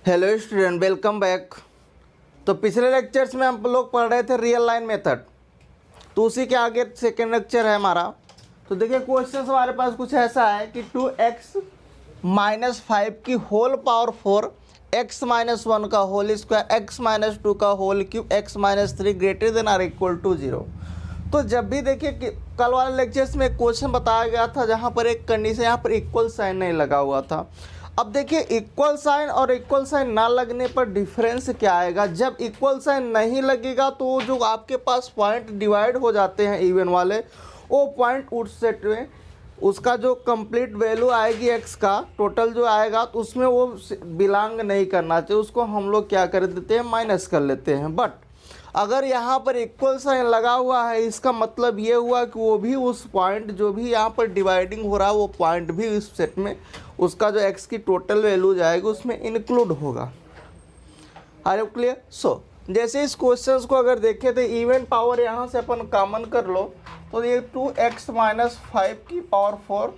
Hello student, welcome back. तो पिछले lectures में हम लोग पढ़ रहे थे रियल लाइन मेथड, तो उसी के आगे सेकेंड लेक्चर है हमारा। तो देखिए क्वेश्चन हमारे पास कुछ ऐसा है कि 2x माइनस 5 की होल पावर 4, x माइनस 1 का होल स्क्वायर, x माइनस 2 का whole cube, x minus 3 greater than or equal to 0। तो जब भी देखिए कि कल वाले लेक्चर्स में क्वेश्चन बताया गया था जहाँ पर एक कंडीशन, यहाँ पर इक्वल साइन नहीं लगा हुआ था। अब देखिए इक्वल साइन और इक्वल साइन ना लगने पर डिफरेंस क्या आएगा। जब इक्वल साइन नहीं लगेगा तो जो आपके पास पॉइंट डिवाइड हो जाते हैं इवन वाले, वो पॉइंट उस सेट में उसका जो कंप्लीट वैल्यू आएगी एक्स का टोटल जो आएगा तो उसमें वो बिलोंग नहीं करना चाहिए, उसको हम लोग क्या कर देते हैं, माइनस कर लेते हैं। बट अगर यहाँ पर इक्वल साइन लगा हुआ है, इसका मतलब ये हुआ कि वो भी उस पॉइंट जो भी यहाँ पर डिवाइडिंग हो रहा है वो पॉइंट भी इस सेट में उसका जो x की टोटल वैल्यू जाएगी उसमें इंक्लूड होगा। Are you clear? सो जैसे इस क्वेश्चन को अगर देखें तो इवन पावर यहाँ से अपन कॉमन कर लो तो ये 2x माइनस 5 की पावर 4,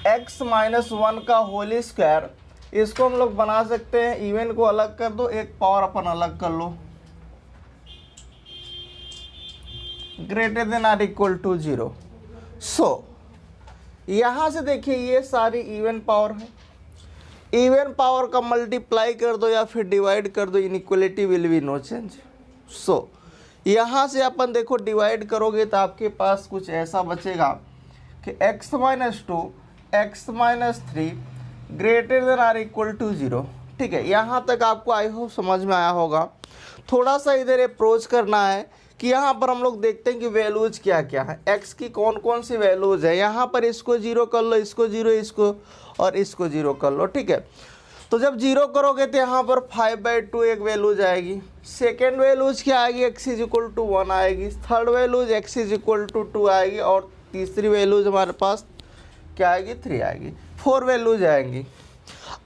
x माइनस 1 का होल स्क्वायर, इसको हम लोग बना सकते हैं, इवन को अलग कर दो, एक पावर अपन अलग कर लो, greater than or equal to 0। So यहाँ से देखिए ये सारी इवन पावर है, इवन पावर का मल्टीप्लाई कर दो या फिर डिवाइड कर दो, inequality will be no change. So यहाँ से अपन देखो डिवाइड करोगे तो आपके पास कुछ ऐसा बचेगा कि x minus 2, x minus 3 greater than or equal to 0। ठीक है, यहाँ तक आपको आई होप समझ में आया होगा। थोड़ा सा इधर अप्रोच करना है कि यहाँ पर हम लोग देखते हैं कि वैल्यूज क्या क्या है, x की कौन कौन सी वैल्यूज है। यहाँ पर इसको 0 कर लो, इसको 0, इसको और इसको 0 कर लो। ठीक है, तो जब 0 करोगे तो यहाँ पर 5/2 एक वैल्यूज आएगी, सेकेंड वैल्यूज क्या आएगी, x इज इक्वल टू 1 आएगी, third values x is equal to 2 आएगी और तीसरी वैल्यूज हमारे पास क्या आएगी, 3 आएगी, 4 वैल्यूज आएंगी।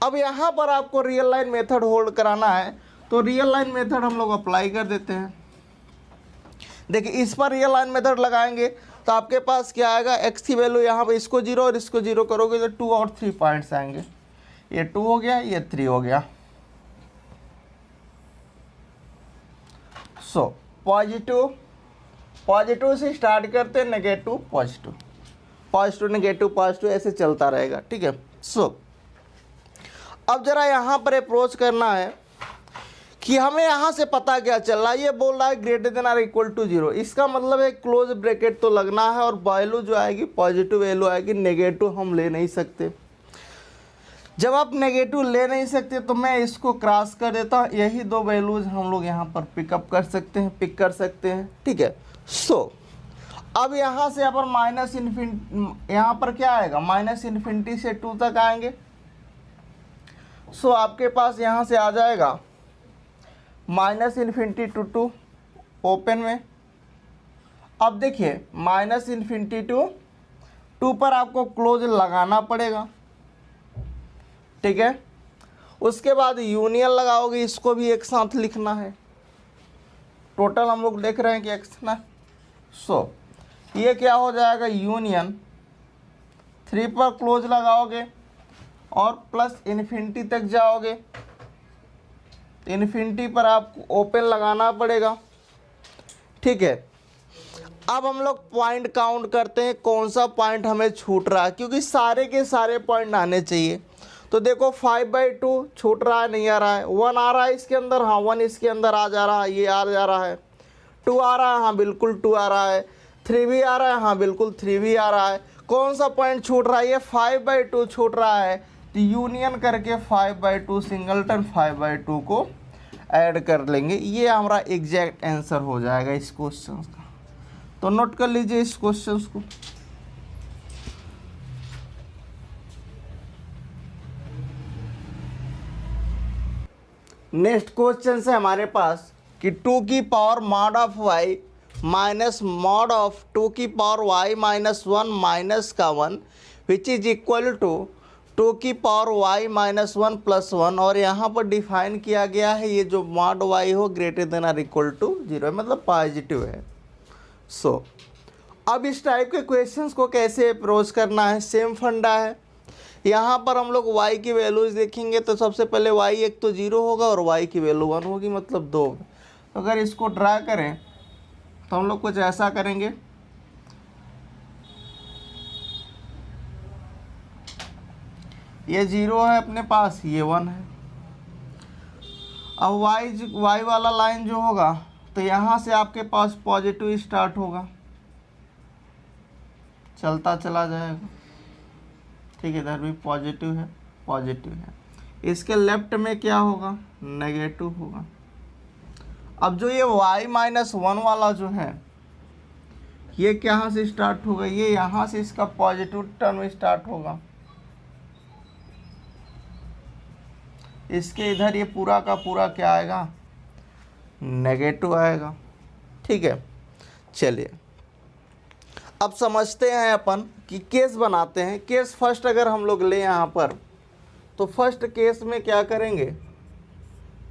अब यहाँ पर आपको रियल लाइन मेथड होल्ड कराना है, तो रियल लाइन मेथड हम लोग अप्लाई कर देते हैं। देखिए इस पर रियल लाइन मेथड लगाएंगे तो आपके पास क्या आएगा, x की वैल्यू यहाँ पर इसको 0 और इसको 0 करोगे तो 2 और 3 पॉइंट्स आएंगे, ये 2 हो गया, ये 3 हो गया। सो पॉजिटिव से स्टार्ट करते हैं, negative positive, positive negative positive, ऐसे चलता रहेगा। ठीक है, सो अब जरा यहाँ पर अप्रोच करना है कि हमें यहाँ से पता क्या चल रहा है, ये बोल रहा है greater than or equal to 0, इसका मतलब है क्लोज ब्रैकेट तो लगना है और वैल्यू जो आएगी पॉजिटिव वैल्यू आएगी, नेगेटिव हम ले नहीं सकते। जब आप नेगेटिव ले नहीं सकते तो मैं इसको क्रॉस कर देता हूँ, यही दो वैल्यूज हम लोग यहाँ पर पिकअप कर सकते हैं, पिक कर सकते हैं। ठीक है, सो अब यहाँ से अपन माइनस इन्फिनिटी, यहाँ पर क्या आएगा, माइनस इन्फिनिटी से 2 तक आएंगे। सो आपके पास यहाँ से आ जाएगा माइनस इन्फिनिटी टू 2 ओपन में। अब देखिए माइनस इन्फिनिटी टू 2 पर आपको क्लोज लगाना पड़ेगा। ठीक है, उसके बाद यूनियन लगाओगे, इसको भी एक साथ लिखना है, टोटल हम लोग देख रहे हैं कि x ना। सो ये क्या हो जाएगा, यूनियन 3 पर क्लोज लगाओगे और प्लस इन्फिनिटी तक जाओगे, इन्फिनिटी पर आपको ओपन लगाना पड़ेगा। ठीक है, अब हम लोग पॉइंट काउंट करते हैं कौन सा पॉइंट हमें छूट रहा है, क्योंकि सारे के सारे पॉइंट आने चाहिए। तो देखो 5/2 छूट रहा है, नहीं आ रहा है, 1 आ रहा है इसके अंदर, हाँ 1 इसके अंदर आ जा रहा है, ये आ जा रहा है, 2 आ रहा है, हाँ बिल्कुल 2 आ रहा है, 3 भी आ रहा है, हाँ बिल्कुल 3 भी आ रहा है। कौन सा पॉइंट छूट रहा है, ये 5/2 छूट रहा है, तो यूनियन करके 5/2 सिंगलटन 5/2 को ऐड कर लेंगे, ये हमारा एग्जैक्ट आंसर हो जाएगा इस क्वेश्चन का। तो नोट कर लीजिए इस क्वेश्चन को। नेक्स्ट क्वेश्चन है हमारे पास कि 2 की power mod of y minus mod of 2 की पावर y माइनस 1 माइनस का 1 विच इज इक्वल टू 2 की पावर y माइनस 1 प्लस 1, और यहाँ पर डिफाइन किया गया है ये जो मॉड y हो greater than or equal to 0 मतलब पॉजिटिव है। सो अब इस टाइप के क्वेश्चंस को कैसे अप्रोच करना है, सेम फंडा है यहाँ पर हम लोग y की वैल्यूज देखेंगे तो सबसे पहले y एक तो 0 होगा और y की वैल्यू 1 होगी, मतलब 2। तो अगर इसको ड्रा करें तो हम लोग कुछ ऐसा करेंगे, ये 0 है अपने पास, ये 1 है। अब y वाला लाइन जो होगा तो यहाँ से आपके पास पॉजिटिव स्टार्ट होगा, चलता चला जाएगा, ठीक है। इधर भी पॉजिटिव है। इसके लेफ्ट में क्या होगा, नेगेटिव होगा। अब जो ये y-1 वाला जो है ये कहाँ से स्टार्ट होगा, ये यहाँ से इसका पॉजिटिव टर्म स्टार्ट होगा, इसके इधर ये पूरा का पूरा क्या आएगा, नेगेटिव आएगा, ठीक है। चलिए अब समझते हैं अपन कि केस बनाते हैं। केस फर्स्ट अगर हम लोग ले यहाँ पर, तो फर्स्ट केस में क्या करेंगे,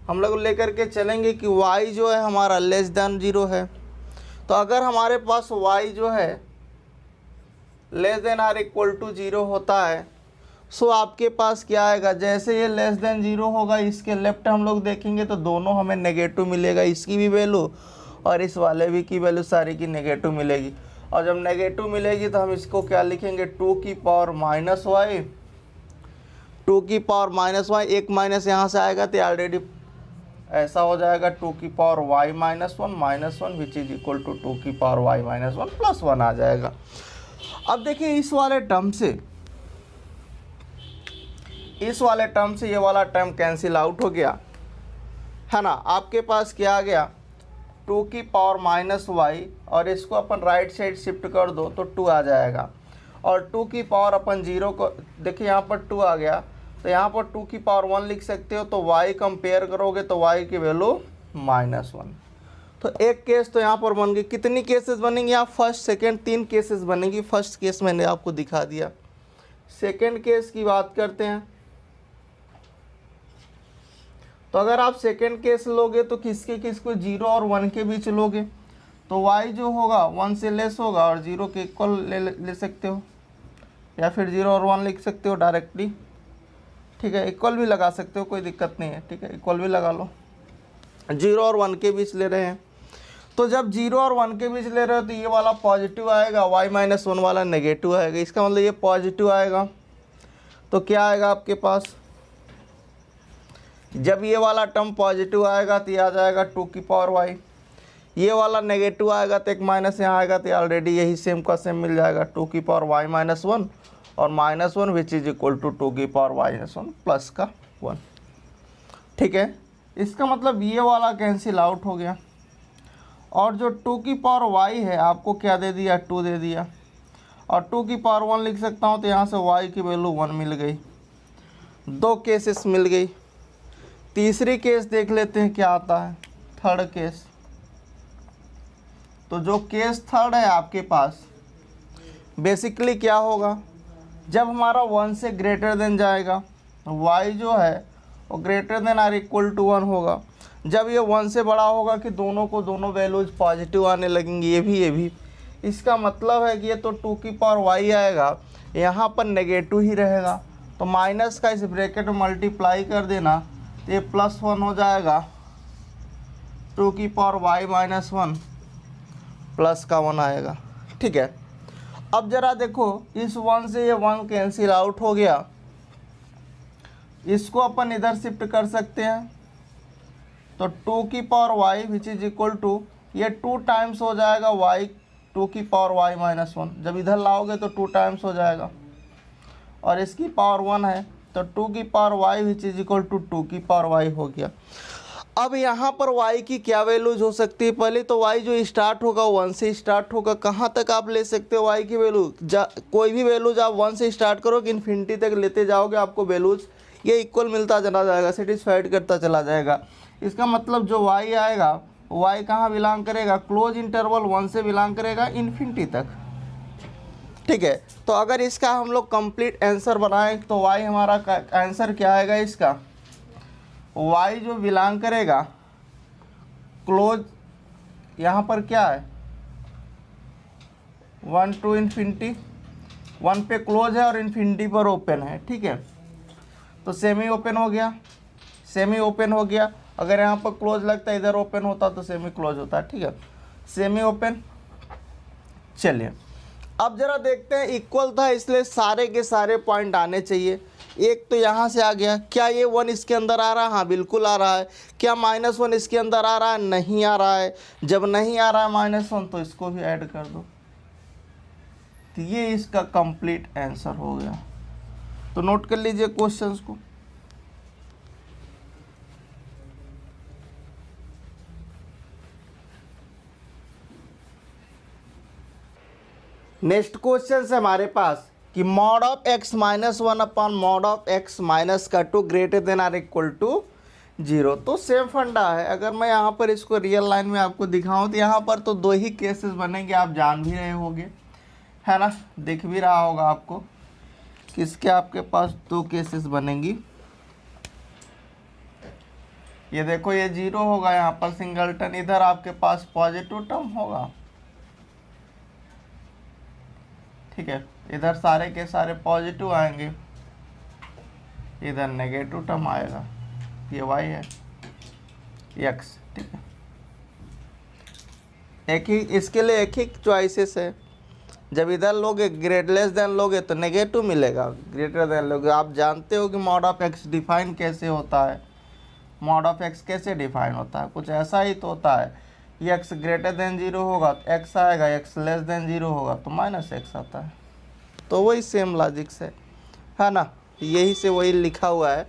हम लोग लेकर के चलेंगे कि y जो है हमारा लेस देन 0 है। तो अगर हमारे पास y जो है less than or equal to 0 होता है, सो आपके पास क्या आएगा, जैसे ये लेस देन 0 होगा इसके लेफ्ट हम लोग देखेंगे तो दोनों हमें नेगेटिव मिलेगा, इसकी भी वैल्यू और इस वाले भी की वैल्यू सारी की नेगेटिव मिलेगी। और जब नेगेटिव मिलेगी तो हम इसको क्या लिखेंगे, 2 की पावर माइनस वाई, 2 की पावर माइनस वाई, एक माइनस यहाँ से आएगा तो ऑलरेडी ऐसा हो जाएगा 2 की power y minus one which is equal to 2 की पावर y-1 प्लस 1 आ जाएगा। अब देखिए इस वाले टर्म से ये वाला टर्म कैंसिल आउट हो गया, है ना। आपके पास क्या आ गया, 2 की पावर माइनस वाई, और इसको अपन राइट साइड शिफ्ट कर दो तो 2 आ जाएगा। और 2 की पावर अपन 0 को देखिए यहाँ पर 2 आ गया, तो यहाँ पर 2 की पावर 1 लिख सकते हो, तो y कंपेयर करोगे तो y की वैल्यू -1। तो एक केस तो यहाँ पर बन गई। कितनी केसेस बनेंगी यहाँ, फर्स्ट सेकंड 3 केसेस बनेंगी। फर्स्ट केस मैंने आपको दिखा दिया। सेकंड केस की बात करते हैं, तो अगर आप सेकंड केस लोगे तो किसको 0 और 1 के बीच लोगे, तो y जो होगा 1 से लेस होगा और 0 के इक्वल ले सकते हो, या फिर 0 और 1 लिख सकते हो डायरेक्टली, ठीक है। इक्वल भी लगा सकते हो, कोई दिक्कत नहीं है, ठीक है, इक्वल भी लगा लो। 0 और 1 के बीच ले रहे हैं, तो जब 0 और 1 के बीच ले रहे हो तो ये वाला पॉजिटिव आएगा, y-1 वाला नेगेटिव आएगा। इसका मतलब ये पॉजिटिव आएगा, तो क्या आएगा आपके पास, जब ये वाला टर्म पॉजिटिव आएगा तो ये आ जाएगा 2 की पावर y, ये वाला नेगेटिव आएगा तो एक माइनस यहाँ आएगा, तो ऑलरेडी यही सेम का सेम मिल जाएगा, 2 की पावर y-1 और -1 विच इज इक्वल टू 2 की पावर y-1 प्लस का 1, ठीक है। इसका मतलब ये वाला कैंसिल आउट हो गया, और जो 2 की पावर y है आपको क्या दे दिया, 2 दे दिया, और 2 की पावर 1 लिख सकता हूँ, तो यहाँ से y की वैल्यू 1 मिल गई। 2 केसेस मिल गई। तीसरी केस देख लेते हैं क्या आता है, थर्ड केस। तो जो केस थर्ड है आपके पास, बेसिकली क्या होगा, जब हमारा 1 से ग्रेटर देन जाएगा, y जो है वो greater than or equal to 1 होगा। जब ये 1 से बड़ा होगा कि दोनों वैल्यूज पॉजिटिव आने लगेंगी, ये भी। इसका मतलब है कि ये तो 2 की पावर y आएगा, यहाँ पर नेगेटिव ही रहेगा, तो माइनस का इस ब्रैकेट में मल्टीप्लाई कर देना, तो ये +1 हो जाएगा, 2 की पावर y-1 प्लस का 1 आएगा, ठीक है। अब जरा देखो, इस 1 से ये 1 कैंसिल आउट हो गया, इसको अपन इधर शिफ्ट कर सकते हैं, तो 2 की power y which is equal to, ये 2 टाइम्स हो जाएगा y, 2 की पावर y-1, जब इधर लाओगे तो 2 टाइम्स हो जाएगा, और इसकी पावर 1 है, तो 2 की power y which is equal to 2 की पावर y हो गया। अब यहाँ पर y की क्या वैल्यूज हो सकती है, पहले तो y जो स्टार्ट होगा 1 से स्टार्ट होगा। कहाँ तक आप ले सकते हो y की वैल्यू, कोई भी वैल्यूज आप 1 से स्टार्ट करोगे इन्फिनिटी तक लेते जाओगे, आपको वैल्यूज ये इक्वल मिलता चला जाएगा, सेटिस्फाइड करता चला जाएगा। इसका मतलब जो y आएगा, y कहाँ बिलोंग करेगा, क्लोज इंटरवल 1 से बिलोंग करेगा इन्फिनिटी तक, ठीक है। तो अगर इसका हम लोग कंप्लीट आंसर बनाएं तो y हमारा आंसर क्या आएगा, इसका y जो बिलोंग करेगा क्लोज, यहाँ पर क्या है 1 to इन्फिनिटी, 1 पे क्लोज है और इन्फिनिटी पर ओपन है, ठीक है। तो सेमी ओपन हो गया, सेमी ओपन हो गया। अगर यहाँ पर क्लोज लगता है, इधर ओपन होता तो सेमी क्लोज होता है, ठीक है। Semi open. चलिए अब जरा देखते हैं, इक्वल था इसलिए सारे के सारे पॉइंट आने चाहिए। एक तो यहाँ से आ गया, क्या ये 1 इसके अंदर आ रहा है? हाँ बिल्कुल आ रहा है। क्या -1 इसके अंदर आ रहा है? नहीं आ रहा है। जब नहीं आ रहा है -1 तो इसको भी ऐड कर दो, तो ये इसका कंप्लीट आंसर हो गया। तो नोट कर लीजिए क्वेश्चंस को। नेक्स्ट क्वेश्चन है हमारे पास कि mod of x minus 1 upon mod of x minus का 2 greater than or equal to 0। तो सेम फंडा है। अगर मैं यहाँ पर इसको रियल लाइन में आपको दिखाऊं तो यहाँ पर तो 2 ही केसेस बनेंगे, आप जान भी रहे होंगे, है ना, दिख भी रहा होगा आपको किसके आपके पास 2 केसेस बनेंगी। ये देखो ये 0 होगा यहाँ पर सिंगलटन, इधर आपके पास पॉजिटिव टर्म होगा, ठीक है। इधर सारे के सारे पॉजिटिव आएंगे, इधर नेगेटिव टर्म आएगा, ये y है, x, ठीक है। एक ही इसके लिए एक ही चॉइसेस है। जब इधर लोगे लेस देन लोगे तो नेगेटिव मिलेगा, ग्रेटर देन लोगे। आप जानते हो कि मॉड ऑफ x डिफाइन कैसे होता है। मॉड ऑफ x कैसे डिफाइन होता है? कुछ ऐसा ही तो होता है, ये x ग्रेटर देन 0 होगा तो x आएगा, x लेस देन 0 होगा तो -x आता है। तो वही सेम लॉजिक है ना, यही से वही लिखा हुआ है।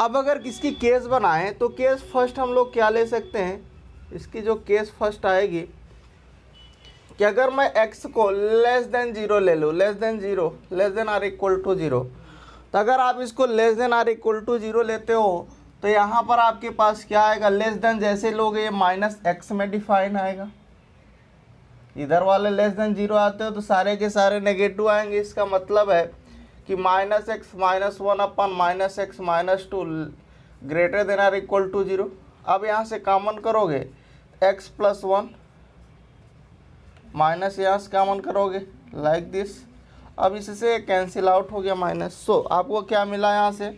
अब अगर किसकी केस बनाएं तो केस फर्स्ट हम लोग क्या ले सकते हैं, इसकी जो केस फर्स्ट आएगी कि अगर मैं x को लेस देन 0 ले लूँ, less than 0, less than or equal to 0, तो अगर आप इसको less than or equal to 0 लेते हो तो यहाँ पर आपके पास क्या आएगा, लेस देन जैसे लोग ये -x में डिफाइन आएगा। इधर वाले लेस देन 0 आते हो तो सारे के सारे नेगेटिव आएंगे। इसका मतलब है कि -x minus 1 upon -x minus 2 greater than or equal to 0। अब यहाँ से कॉमन करोगे x प्लस 1 माइनस यहाँ से कॉमन करोगे लाइक दिस। अब इससे कैंसिल आउट हो गया माइनस। सो आपको क्या मिला यहाँ से,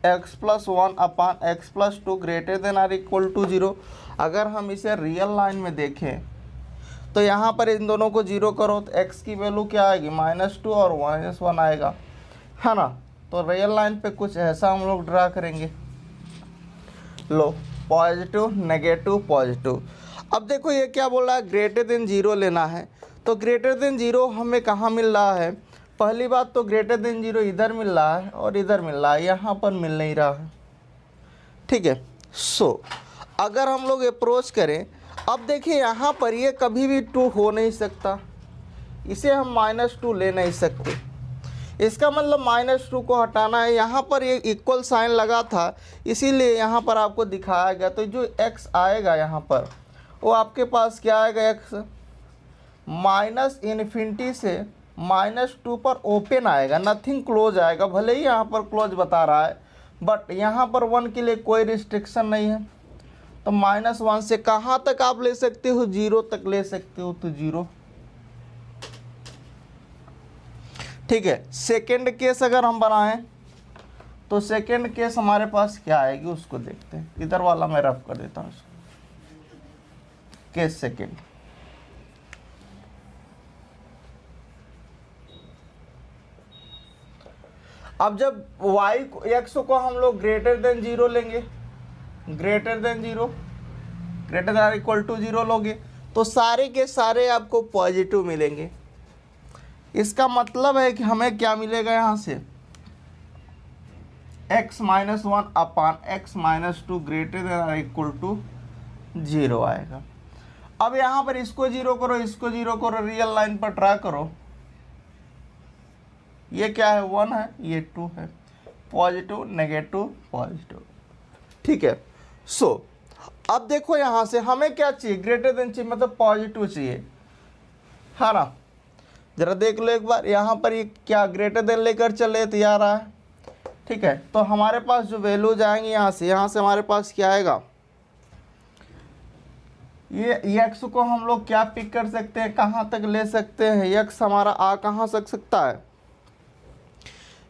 x plus 1 upon x plus 2 greater than or equal to 0। अगर हम इसे रियल लाइन में देखें तो यहाँ पर इन दोनों को 0 करो तो x की वैल्यू क्या आएगी, -2 और -1 आएगा, है ना। तो रियल लाइन पे कुछ ऐसा हम लोग ड्रा करेंगे। लो पॉजिटिव नेगेटिव पॉजिटिव। अब देखो ये क्या बोल रहा है, ग्रेटर देन 0 लेना है। तो ग्रेटर देन 0 हमें कहाँ मिल रहा है? पहली बात तो ग्रेटर देन 0 इधर मिल रहा है और इधर मिल रहा है, यहाँ पर मिल नहीं रहा है, ठीक है। सो अगर हम लोग अप्रोच करें, अब देखिए यहाँ पर ये कभी भी 2 हो नहीं सकता, इसे हम -2 ले नहीं सकते। इसका मतलब -2 को हटाना है। यहाँ पर ये इक्वल साइन लगा था इसीलिए यहाँ पर आपको दिखाया गया। तो जो x आएगा यहाँ पर वो आपके पास क्या आएगा, x -∞ से -2 पर ओपन आएगा, नथिंग क्लोज आएगा। भले ही यहाँ पर क्लोज बता रहा है बट यहाँ पर 1 के लिए कोई रिस्ट्रिक्शन नहीं है। तो -1 से कहाँ तक आप ले सकते हो, 0 तक ले सकते हो, तो 0, ठीक है। सेकेंड केस अगर हम बनाएं तो सेकेंड केस हमारे पास क्या आएगी उसको देखते हैं। इधर वाला मैं रफ कर देता हूँ केस सेकेंड। अब जब x को हम लोग ग्रेटर देन 0 लेंगे, greater than 0 greater than equal to 0 लोगे तो सारे के सारे आपको पॉजिटिव मिलेंगे। इसका मतलब है कि हमें क्या मिलेगा यहाँ से, x minus 1 upon x minus 2 greater than equal to 0 आएगा। अब यहाँ पर इसको 0 करो, इसको 0 करो, रियल लाइन पर ट्रा करो। ये क्या है, 1 है, ये 2 है, पॉजिटिव नेगेटिव पॉजिटिव, ठीक है। सो अब देखो यहाँ से हमें क्या चाहिए, ग्रेटर देन चाहिए, मतलब पॉजिटिव चाहिए, है ना। जरा देख लो एक बार, यहाँ पर ये क्या ग्रेटर देन लेकर चले तो आ रहा है, ठीक है। तो हमारे पास जो वैल्यूज आएंगी यहाँ से हमारे पास क्या आएगा, ये x को हम लोग क्या पिक कर सकते हैं, कहाँ तक ले सकते हैं, x हमारा आ कहाँ सकता है,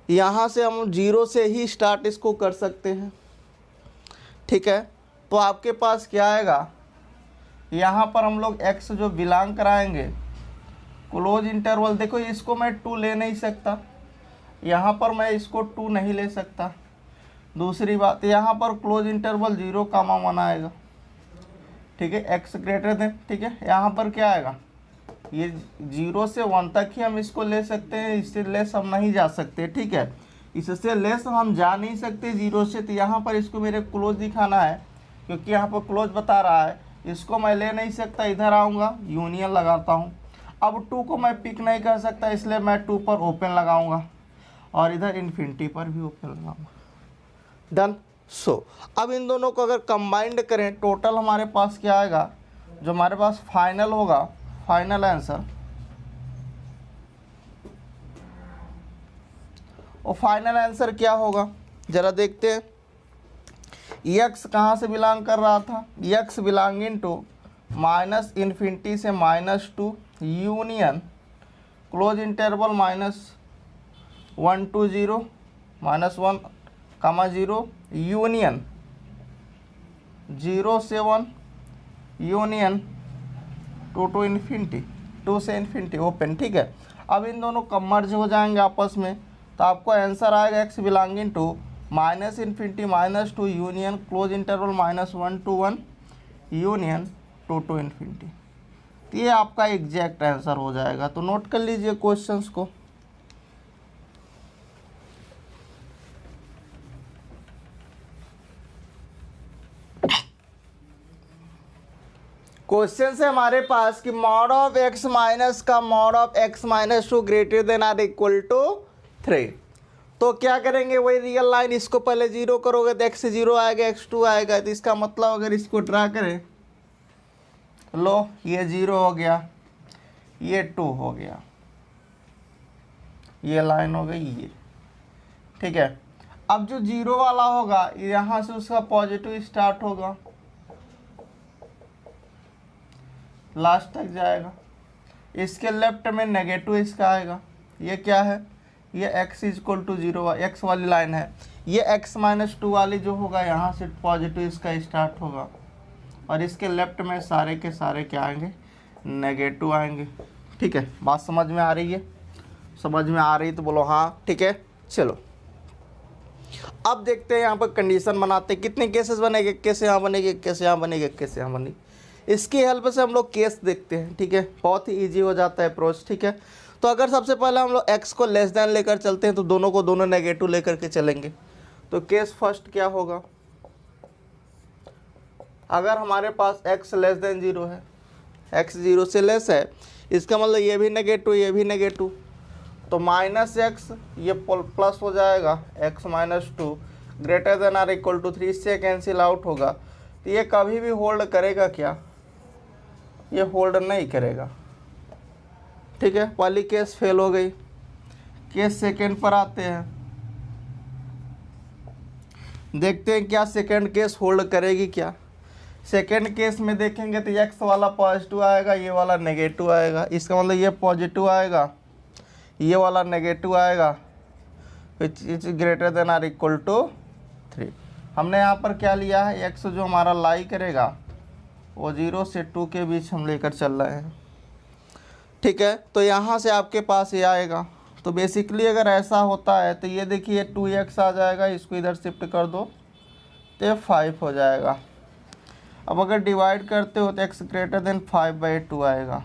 यहाँ से हम 0 से ही स्टार्ट इसको कर सकते हैं। ठीक है, तो आपके पास क्या आएगा, यहाँ पर हम लोग x जो बिलोंग कराएंगे क्लोज इंटरवल, देखो इसको मैं 2 ले नहीं सकता, यहाँ पर मैं इसको 2 नहीं ले सकता। दूसरी बात, यहाँ पर क्लोज इंटरवल 0,1 आएगा। ठीक है, x ग्रेटर देन, ठीक है, यहाँ पर क्या आएगा, ये 0 से 1 तक ही हम इसको ले सकते हैं, इससे लेस हम नहीं जा सकते। ठीक है, इससे लेस हम जा नहीं सकते 0 से, तो यहाँ पर इसको मेरे क्लोज दिखाना है, क्योंकि यहाँ पर क्लोज बता रहा है, इसको मैं ले नहीं सकता, इधर आऊँगा यूनियन लगाता हूँ। अब 2 को मैं पिक नहीं कर सकता, इसलिए मैं 2 पर ओपन लगाऊंगा और इधर इन्फिनिटी पर भी ओपन लगाऊंगा। डन। सो अब इन दोनों को अगर कंबाइंड करें, टोटल हमारे पास क्या आएगा, जो हमारे पास फाइनल होगा, फाइनल आंसर, और फाइनल आंसर क्या होगा जरा देखते हैं। x कहाँ से बिलोंग कर रहा था, x belonging to minus infinity से -2 union close interval -1 to 0 -1, 0 union 0 से 1 यूनियन 2 to इन्फिनिटी, 2 से इन्फिनिटी ओपन। ठीक है, अब इन दोनों कमर्ज हो जाएंगे आपस में, तो आपको आंसर आएगा x belonging to -infinity -2 union close interval -1 to 1 union 2 to infinity. तो ये आपका एग्जैक्ट आंसर हो जाएगा। तो नोट कर लीजिए क्वेश्चंस को। क्वेश्चन है हमारे पास कि मॉड ऑफ x माइनस का mod of x -2 greater than or equal to 3। तो क्या करेंगे, वही रियल लाइन, इसको पहले 0 करोगे तो x 0 आएगा, x 2 आएगा। तो इसका मतलब अगर इसको ड्रा करें, लो ये 0 हो गया, ये 2 हो गया, ये लाइन हो गई ये। ठीक है, अब जो 0 वाला होगा यहाँ से उसका पॉजिटिव स्टार्ट होगा, लास्ट तक जाएगा, इसके लेफ्ट में नेगेटिव इसका आएगा। ये क्या है, ये x = 0 x वाली लाइन है। ये x -2 वाली जो होगा यहाँ से पॉजिटिव इसका स्टार्ट होगा, और इसके लेफ्ट में सारे के सारे क्या आएंगे, नेगेटिव आएंगे। ठीक है, बात समझ में आ रही है, समझ में आ रही तो बोलो हाँ। ठीक है, चलो अब देखते हैं यहाँ पर कंडीशन बनाते हैं, कितने केसेस बनेंगे, कैसे यहाँ बनेंगे, कैसे यहाँ बनेंगे, कैसे यहाँ बनेगी। इसकी हेल्प से हम लोग केस देखते हैं। ठीक है, बहुत ही ईजी हो जाता है अप्रोच। ठीक है, तो अगर सबसे पहले हम लोग x को लेस देन लेकर चलते हैं, तो दोनों को दोनों नेगेटिव लेकर के चलेंगे। तो केस फर्स्ट क्या होगा, अगर हमारे पास x लेस देन 0 है, x 0 से लेस है, इसका मतलब ये भी नेगेटिव, ये भी नेगेटिव, तो -x ये प्लस हो जाएगा, x -2 greater than or equal to 3, इससे कैंसिल आउट होगा। तो ये कभी भी होल्ड करेगा क्या, ये होल्ड नहीं करेगा। ठीक है, पहली केस फेल हो गई। केस सेकंड पर आते हैं, देखते हैं क्या सेकंड केस होल्ड करेगी क्या। सेकंड केस में देखेंगे तो x वाला पॉजिटिव आएगा, ये वाला नेगेटिव आएगा। इसका मतलब ये पॉजिटिव आएगा, ये वाला नेगेटिव आएगा, which is greater than or equal to 3। हमने यहाँ पर क्या लिया है, x जो हमारा लाई करेगा वो 0 से 2 के बीच हम लेकर चल रहे हैं। ठीक है, तो यहाँ से आपके पास ये आएगा। तो बेसिकली अगर ऐसा होता है तो ये देखिए 2x आ जाएगा, इसको इधर शिफ्ट कर दो तो ये 5 हो जाएगा। अब अगर डिवाइड करते हो तो x ग्रेटर देन 5/2 आएगा।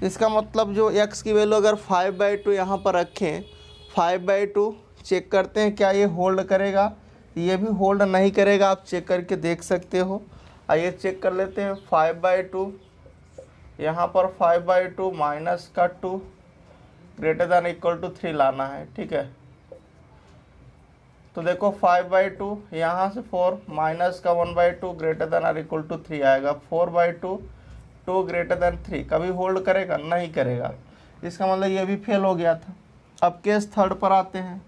इसका मतलब जो x की वैल्यू अगर 5/2 यहाँ पर रखें, 5/2 चेक करते हैं क्या ये होल्ड करेगा, ये भी होल्ड नहीं करेगा, आप चेक करके देख सकते हो। आइए चेक कर लेते हैं। 5/2 यहाँ पर 5/2 माइनस का 2 ग्रेटर दैन इक्वल टू 3 लाना है। ठीक है, तो देखो 5/2 यहाँ से 4 माइनस का 1/2 greater than or equal to 3 आएगा। 4/2 2 ग्रेटर दैन 3 कभी होल्ड करेगा, नहीं करेगा। इसका मतलब ये भी फेल हो गया था। अब केस थर्ड पर आते हैं।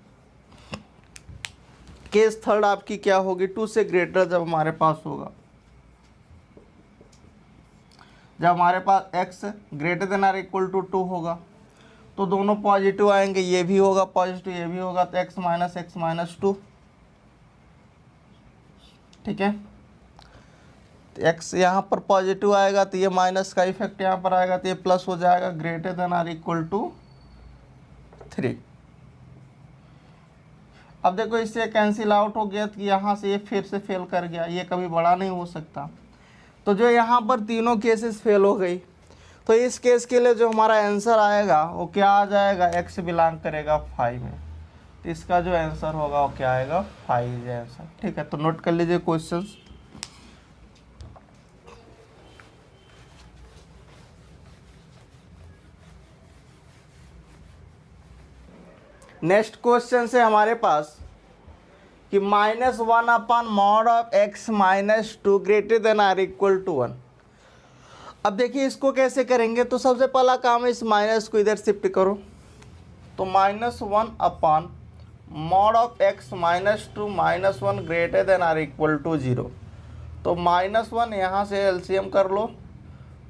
केस थर्ड आपकी क्या होगी, 2 से ग्रेटर जब हमारे पास होगा, जब हमारे पास x greater than or equal to 2 होगा तो दोनों पॉजिटिव आएंगे, ये भी होगा पॉजिटिव, ये भी होगा, तो x माइनस 2, ठीक है। तो x यहाँ पर पॉजिटिव आएगा तो ये माइनस का इफेक्ट यहाँ पर आएगा, तो ये प्लस हो जाएगा greater than or equal to 3। अब देखो इससे कैंसिल आउट हो गया, तो यहाँ से ये फिर से फेल कर गया, ये कभी बड़ा नहीं हो सकता। तो जो यहाँ पर तीनों केसेस फेल हो गई, तो इस केस के लिए जो हमारा आंसर आएगा वो क्या आ जाएगा, x बिलोंग करेगा 5 में, तो इसका जो आंसर होगा वो क्या आएगा, 5 है आंसर, ठीक है। तो नोट कर लीजिए क्वेश्चंस। नेक्स्ट क्वेश्चन से हमारे पास कि -1 upon mod of x minus 2 greater than or equal to 1। अब देखिए इसको कैसे करेंगे, तो सबसे पहला काम है इस माइनस को इधर शिफ्ट करो, तो -1 upon mod of x minus 2 -1 greater than or equal to 0। तो -1 यहाँ से एलसीएम कर लो,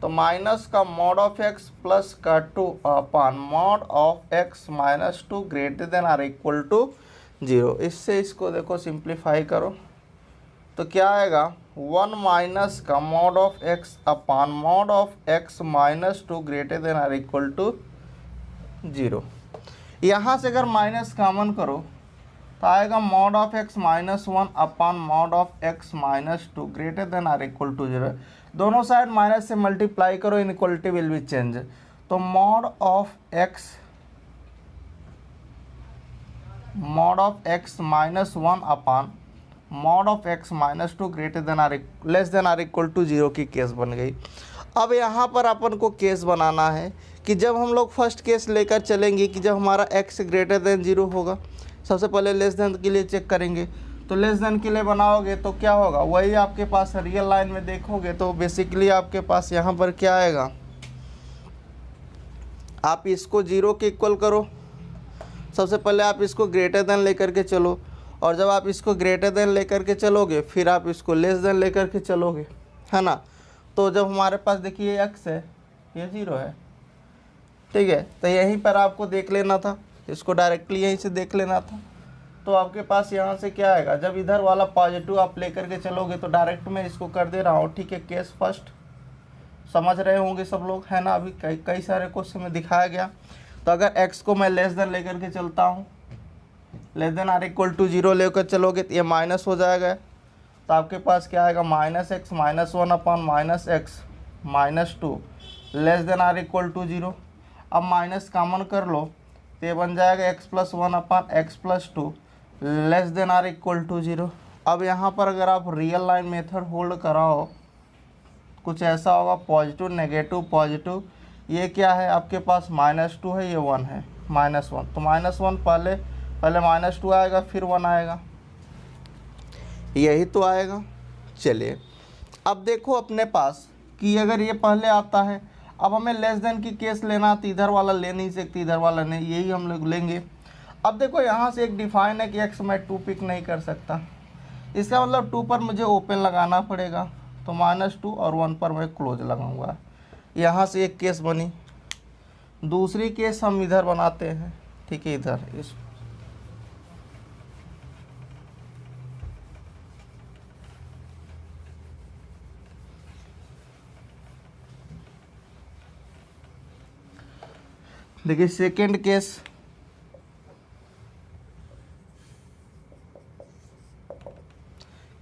तो माइनस का मॉड ऑफ x प्लस का 2 upon mod of x minus 2 greater than or equal to 0। इससे इसको देखो सिंप्लीफाई करो तो क्या आएगा, 1 माइनस का mod of x upon mod of x minus 2 greater than or equal to 0। यहाँ से अगर माइनस कॉमन करो तो आएगा mod of x minus 1 upon mod of x minus 2 greater than or equal to 0। दोनों साइड माइनस से multiply करो, inequality will be change. तो mod of x minus 1 upon mod of x minus 2 greater than or less than or equal to 0 की case बन गई। अब यहाँ पर अपन को केस बनाना है कि जब हम लोग फर्स्ट केस लेकर चलेंगे कि जब हमारा x ग्रेटर देन 0 होगा, सबसे पहले लेस देन के लिए चेक करेंगे, तो लेस देन के लिए बनाओगे तो क्या होगा, वही आपके पास रियल लाइन में देखोगे तो बेसिकली आपके पास यहाँ पर क्या आएगा, आप इसको 0 के इक्वल करो, सबसे पहले आप इसको ग्रेटर देन लेकर के चलो, और जब आप इसको ग्रेटर देन लेकर के चलोगे फिर आप इसको लेस देन लेकर के चलोगे, है ना। तो जब हमारे पास देखिए x है, ये 0 है, ठीक है, तो यहीं पर आपको देख लेना था, इसको डायरेक्टली यहीं से देख लेना था। तो आपके पास यहाँ से क्या आएगा, जब इधर वाला पॉजिटिव आप लेकर के चलोगे तो डायरेक्ट मैं इसको कर दे रहा हूँ, ठीक है। केस फर्स्ट समझ रहे होंगे सब लोग, है ना। अभी कई सारे क्वेश्चन में दिखाया गया। तो अगर x को मैं लेस देन लेकर के चलता हूँ, less than or equal to 0 लेकर चलोगे तो ये माइनस हो जाएगा, तो आपके पास क्या आएगा, -x minus 1 upon minus x minus 2 less than or equal to 0। अब माइनस कॉमन कर लो तो ये बन जाएगा x plus 1 upon x plus 2 less than or equal to 0। अब यहाँ पर अगर आप रियल लाइन मेथड होल्ड कराओ कुछ ऐसा होगा, पॉजिटिव नेगेटिव पॉजिटिव, ये क्या है आपके पास -2 है, ये 1 है, -1, तो -1 पहले -2 आएगा फिर 1 आएगा, यही तो आएगा। चलिए अब देखो अपने पास कि अगर ये पहले आता है, अब हमें लेस देन की केस लेना, तो इधर वाला ले नहीं सकते, इधर वाला नहीं, यही हम लोग लेंगे। अब देखो यहाँ से एक डिफाइन है कि x मैं 2 पिक नहीं कर सकता, इसका मतलब 2 पर मुझे ओपन लगाना पड़ेगा, तो -2 और 1 पर मैं क्लोज लगाऊंगा। यहाँ से एक केस बनी। दूसरी केस हम इधर बनाते हैं, ठीक है, इधर इस देखिए सेकेंड केस,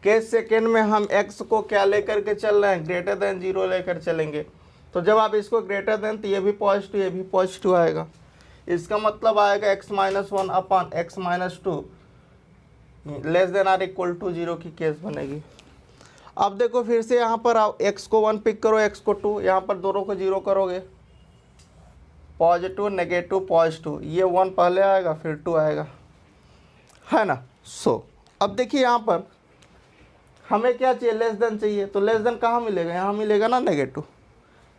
केस सेकेंड में हम x को क्या लेकर के चल रहे हैं, ग्रेटर देन 0 लेकर चलेंगे। तो जब आप इसको ग्रेटर देन, तो ये भी पॉजिटिव ये भी पॉजिटिव आएगा, इसका मतलब आएगा x minus 1 upon x minus 2 less than or equal to 0 की केस बनेगी। अब देखो फिर से यहाँ पर आओ, x को 1 पिक करो, x को 2, यहाँ पर दोनों को 0 करोगे, पॉजिटिव नेगेटिव पॉजिटिव, ये 1 पहले आएगा फिर 2 आएगा, है ना। सो अब देखिए यहाँ पर हमें क्या चाहिए, लेस देन चाहिए, तो लेस देन कहाँ मिलेगा, यहाँ मिलेगा ना नेगेटिव,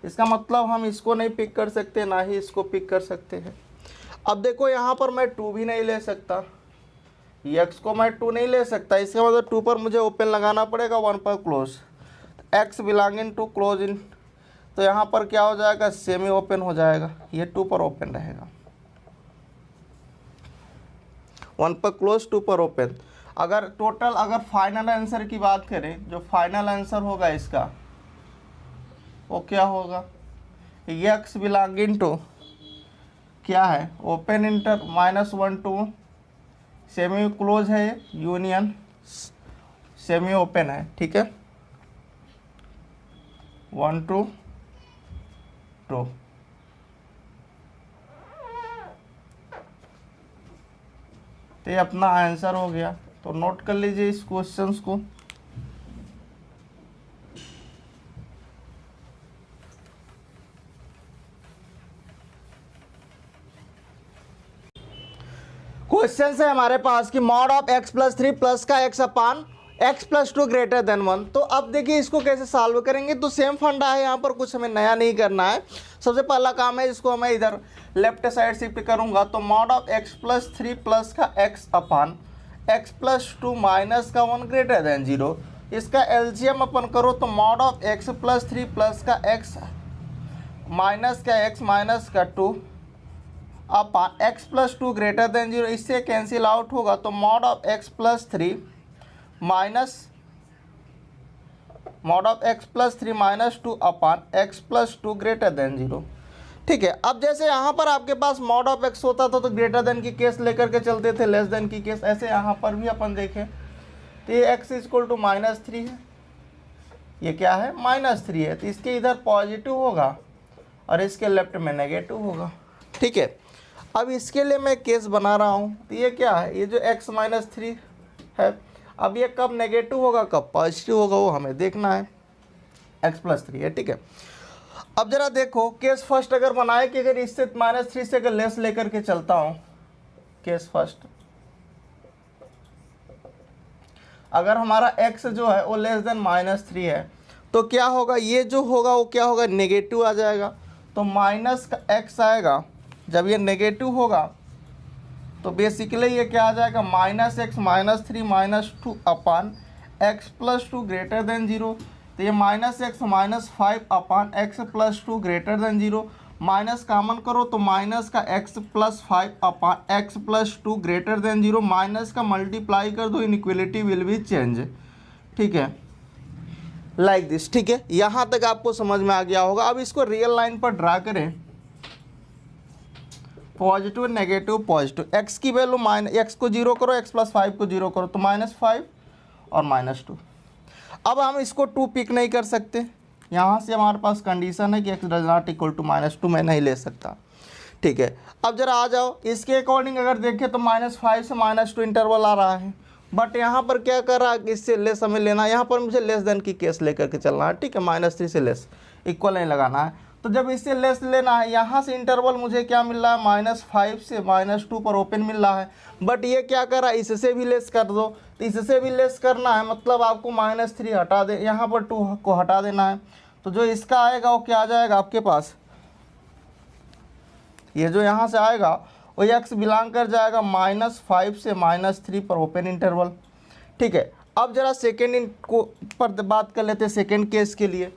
इसका मतलब हम इसको नहीं पिक कर सकते, ना ही इसको पिक कर सकते हैं। अब देखो यहाँ पर मैं 2 भी नहीं ले सकता, x को मैं 2 नहीं ले सकता, इसका मतलब 2 पर मुझे ओपन लगाना पड़ेगा, 1 पर close, x belonging to close in, तो यहाँ पर क्या हो जाएगा, सेमी ओपन हो जाएगा, ये 2 पर ओपन रहेगा, 1 पर क्लोज 2 पर ओपन। अगर टोटल अगर फाइनल आंसर की बात करें, जो फाइनल आंसर होगा इसका वो क्या होगा, एक्स बिलोंगिंग टू क्या है, open inter -1 to semi close है, यूनियन सेमी ओपन है, ठीक है, 1 to 2। तो ये अपना आंसर हो गया। तो नोट कर लीजिए इस क्वेश्चंस को। क्वेश्चन है हमारे पास कि मॉड ऑफ x+3 प्लस का x अपान x+2 ग्रेटर देन 1। तो अब देखिए इसको कैसे सॉल्व करेंगे। तो सेम फंडा है, यहाँ पर कुछ हमें नया नहीं करना है। सबसे पहला काम है, इसको मैं इधर लेफ्ट साइड शिफ्ट करूंगा। तो मॉड ऑफ x+3 प्लस का x अपान x+2 माइनस का 1 ग्रेटर देन 0, इसका एलसीएम अपन करो तो मॉड ऑफ x+3 प्लस का x माइनस का x माइनस का 2 अपान x+2 ग्रेटर देन 0, इससे कैंसिल आउट होगा। तो mod of x+3 minus mod of x+3 -2 upon x+2 greater than 0। ठीक है, अब जैसे यहाँ पर आपके पास मॉड ऑफ x होता था तो ग्रेटर देन की केस लेकर के चलते थे, लेस देन की केस, ऐसे यहाँ पर भी अपन देखें तो ये x = -3 है, ये क्या है -3 है, तो इसके इधर पॉजिटिव होगा और इसके लेफ्ट में नेगेटिव होगा। ठीक है, अब इसके लिए मैं केस बना रहा हूँ। तो ये क्या है, ये जो x -3 है, अब ये कब नेगेटिव होगा कब पॉजिटिव होगा वो हमें देखना है। x+3 है, ठीक है। अब जरा देखो केस फर्स्ट अगर बनाए कि अगर इससे -3 से अगर लेस लेकर के चलता हूँ, केस फर्स्ट अगर हमारा x जो है वो लेस देन -3 है तो क्या होगा, ये जो होगा वो क्या होगा, नेगेटिव आ जाएगा। तो माइनस का x आएगा, जब ये नेगेटिव होगा तो बेसिकली ये क्या आ जाएगा, -x -3 -2 अपान x+2 ग्रेटर देन 0। तो ये -x -5 अपान x+2 greater than 0, minus common करो तो माइनस का x+5 अपान x+2 ग्रेटर देन 0, माइनस का मल्टीप्लाई कर दो, इनइक्वलिटी विल बी चेंज। ठीक है, लाइक दिस। ठीक है, यहाँ तक आपको समझ में आ गया होगा। अब इसको रियल लाइन पर ड्रा करें, पॉजिटिव नेगेटिव पॉजिटिव, x की वैल्यू x को 0 करो, x+5 को 0 करो तो -5 और -2। अब हम इसको 2 पिक नहीं कर सकते, यहाँ से हमारे पास कंडीशन है कि x does not equal to -2, मैं नहीं ले सकता। ठीक है, अब जरा आ जाओ इसके अकॉर्डिंग अगर देखें तो -5 से -2 इंटरवल आ रहा है, बट यहाँ पर क्या कर रहा है, इससे लेस हमें लेना है। यहाँ पर मुझे लेस देन की केस लेकर के चलना है। ठीक है, -3 से लेस, इक्वल नहीं लगाना है। तो जब इससे लेस लेना है, यहाँ से इंटरवल मुझे क्या मिल रहा है, -5 से -2 पर ओपन मिल रहा है, बट ये क्या कर रहा है, इससे भी लेस कर दो। तो इससे भी लेस करना है, मतलब आपको -3 हटा दे, यहाँ पर 2 को हटा देना है। तो जो इसका आएगा वो क्या आ जाएगा आपके पास, ये जो यहाँ से आएगा वो x बिलोंग कर जाएगा -5 से -3 पर ओपन इंटरवल। ठीक है, अब जरा सेकेंड को पर बात कर लेते हैं। सेकेंड केस के लिए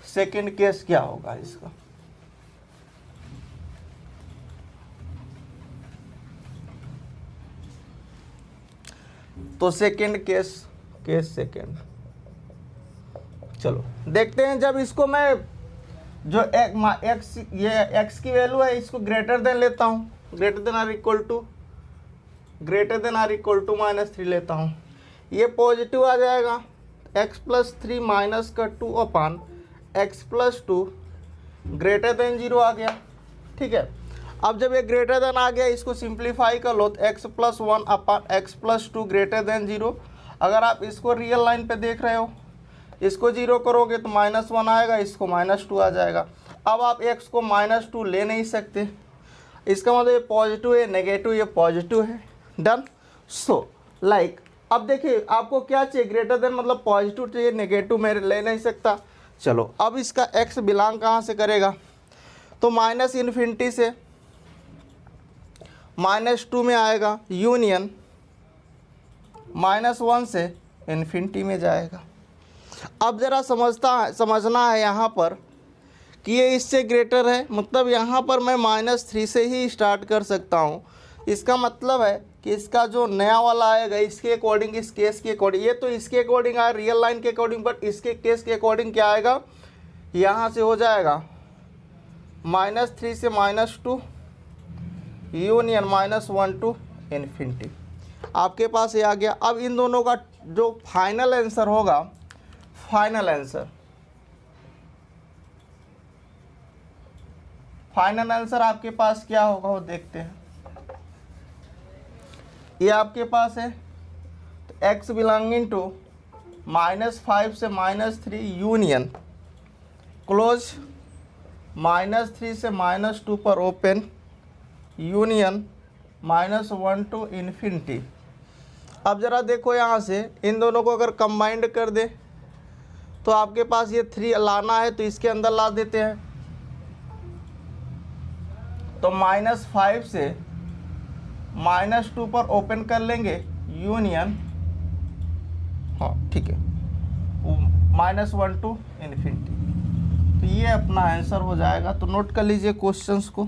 सेकेंड केस क्या होगा इसका, तो सेकेंड केस सेकेंड, चलो देखते हैं। जब इसको मैं जो x ये x की वैल्यू है इसको ग्रेटर देन लेता हूँ, greater than or equal to -3 लेता हूँ, ये पॉजिटिव आ जाएगा। x+3 माइनस का 2 अपान x+2 ग्रेटर देन 0 आ गया। ठीक है, अब जब ये ग्रेटर देन आ गया इसको सिंप्लीफाई कर लो तो x+1 अपान x+2 ग्रेटर देन 0। अगर आप इसको रियल लाइन पे देख रहे हो, इसको 0 करोगे तो -1 आएगा, इसको -2 आ जाएगा। अब आप x को -2 ले नहीं सकते, इसका मतलब ये पॉजिटिव है, नेगेटिव ये पॉजिटिव है। डन। सो लाइक अब देखिए आपको क्या चाहिए, ग्रेटर देन मतलब पॉजिटिव चाहिए, नेगेटिव मैं ले नहीं सकता। चलो अब इसका x बिलोंग कहाँ से करेगा, तो -∞ से -2 में आएगा, यूनियन -1 से इन्फिनिटी में जाएगा। अब ज़रा समझना है यहाँ पर कि ये इससे ग्रेटर है, मतलब यहाँ पर मैं -3 से ही स्टार्ट कर सकता हूँ। इसका मतलब है कि इसका जो नया वाला आएगा इसके अकॉर्डिंग, इस केस के अकॉर्डिंग, ये तो इसके अकॉर्डिंग आया रियल लाइन के अकॉर्डिंग, बट इसके केस के अकॉर्डिंग क्या आएगा, यहाँ से हो जाएगा -3 से -2 यूनियन -1 टू इन्फिनिटी। आपके पास ये आ गया। अब इन दोनों का जो फाइनल आंसर होगा, फाइनल आंसर आपके पास क्या होगा वो देखते हैं। ये आपके पास है तो x बिलोंगिंग टू -5 से -3 यूनियन क्लोज -3 से -2 पर ओपन यूनियन -1 टू इन्फिनिटी। अब ज़रा देखो यहाँ से इन दोनों को अगर कंबाइंड कर दे तो आपके पास ये 3 लाना है तो इसके अंदर ला देते हैं। तो -5 से -2 पर ओपन कर लेंगे यूनियन, हाँ ठीक है, -1 टू इन्फिनिटी। तो ये अपना आंसर हो जाएगा। तो नोट कर लीजिए क्वेश्चंस को।